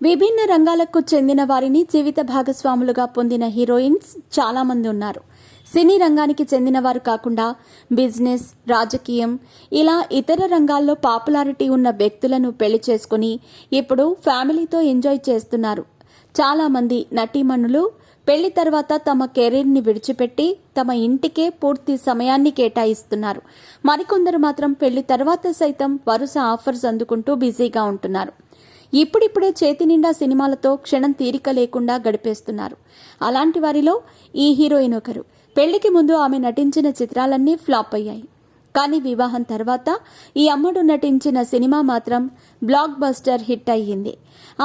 విభిన్న రంగాలకు చెందిన వారిని జీవిత భాగస్వాములుగా పొందిన హీరోయిన్స్ చాలామంది ఉన్నారు. సినీ రంగానికి చెందిన వారు కాకుండా బిజినెస్, రాజకీయం ఇలా ఇతర రంగాల్లో పాపులారిటీ ఉన్న వ్యక్తులను పెళ్లి చేసుకుని ఇప్పుడు ఫ్యామిలీతో ఎంజాయ్ చేస్తున్నారు. చాలామంది నటీమణులు పెళ్లి తర్వాత తమ కెరీర్ని విడిచిపెట్టి తమ ఇంటికే పూర్తి సమయాన్ని కేటాయిస్తున్నారు. మరికొందరు మాత్రం పెళ్లి తర్వాత సైతం వరుస ఆఫర్స్ అందుకుంటూ బిజీగా ఉంటున్నారు. ఇప్పుడిప్పుడే చేతి నిండా సినిమాలతో క్షణం తీరిక లేకుండా గడిపేస్తున్నారు. అలాంటి వారిలో ఈ హీరోయిన్ ఒకరు. పెళ్లికి ముందు ఆమె నటించిన చిత్రాలన్నీ ఫ్లాప్ అయ్యాయి. కానీ వివాహం తర్వాత ఈ అమ్మడు నటించిన సినిమా మాత్రం బ్లాక్ బస్టర్ హిట్ అయ్యింది.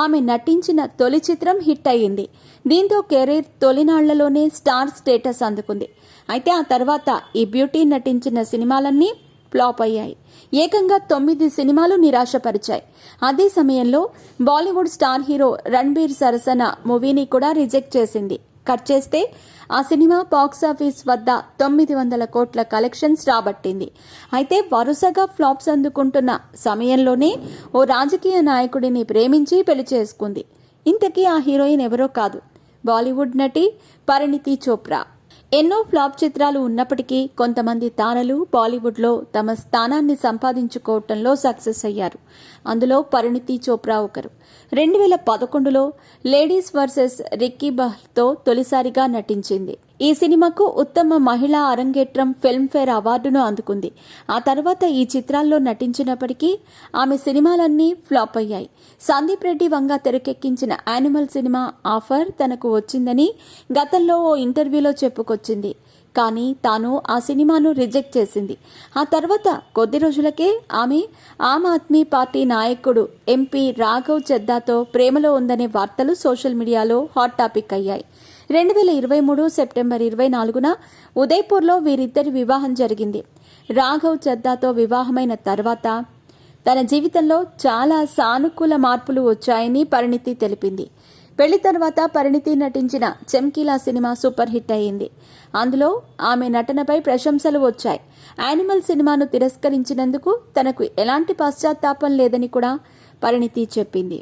ఆమె నటించిన తొలి చిత్రం హిట్ అయ్యింది. దీంతో కెరీర్ తొలినాళ్లలోనే స్టార్ స్టేటస్ అందుకుంది. అయితే ఆ తర్వాత ఈ బ్యూటీ నటించిన సినిమాలన్నీ ఫ్లాప్ అయ్యాయి. ఏకంగా 9 సినిమాలు నిరాశపరిచాయి. అదే సమయంలో బాలీవుడ్ స్టార్ హీరో రణ్బీర్ సరసన మూవీని కూడా రిజెక్ట్ చేసింది. కట్ చేస్తే ఆ సినిమా బాక్సాఫీస్ వద్ద 900 కోట్ల కలెక్షన్స్ రాబట్టింది. అయితే వరుసగా ఫ్లాప్స్ అందుకుంటున్న సమయంలోనే ఓ రాజకీయ నాయకుడిని ప్రేమించి పెళ్లి చేసుకుంది. ఇంతకీ ఆ హీరోయిన్ ఎవరో కాదు, బాలీవుడ్ నటి పరిణీతి చోప్రా. ఎన్నో ఫ్లాప్ చిత్రాలు ఉన్నప్పటికీ కొంతమంది తారలు బాలీవుడ్లో తమ స్థానాన్ని సంపాదించుకోవటంలో సక్సెస్ అయ్యారు. అందులో పరిణీతి చోప్రా ఒకరు. 2011లో లేడీస్ వర్సెస్ రిక్కీ బహ్ల్తో తొలిసారిగా నటించింది. ఈ సినిమాకు ఉత్తమ మహిళా అరంగేట్రం ఫిల్మ్ఫేర్ అవార్డును అందుకుంది. ఆ తర్వాత ఈ చిత్రాల్లో నటించినప్పటికీ ఆమె సినిమాలన్నీ ఫ్లాప్ అయ్యాయి. సందీప్ రెడ్డి వంగ తెరకెక్కించిన యానిమల్ సినిమా ఆఫర్ తనకు వచ్చిందని గతంలో ఓ ఇంటర్వ్యూలో చెప్పుకొచ్చింది. కానీ తాను ఆ సినిమాను రిజెక్ట్ చేసింది. ఆ తర్వాత కొద్ది రోజులకే ఆమె ఆమ్ ఆద్మీ పార్టీ నాయకుడు ఎంపీ రాఘవ్ చద్దాతో ప్రేమలో ఉందనే వార్తలు సోషల్ మీడియాలో హాట్ టాపిక్ అయ్యాయి. 2023 సెప్టెంబర్ 24న ఉదయ్పూర్లో వీరిద్దరి వివాహం జరిగింది. రాఘవ్ చద్దాతో వివాహమైన తర్వాత తన జీవితంలో చాలా సానుకూల మార్పులు వచ్చాయని పరిణీతి తెలిపింది. పెళ్లి తర్వాత పరిణీతి నటించిన చమ్కీలా సినిమా సూపర్ హిట్ అయింది. అందులో ఆమె నటనపై ప్రశంసలు వచ్చాయి. యానిమల్ సినిమాను తిరస్కరించినందుకు తనకు ఎలాంటి పశ్చాత్తాపం లేదని కూడా పరిణీతి చెప్పింది.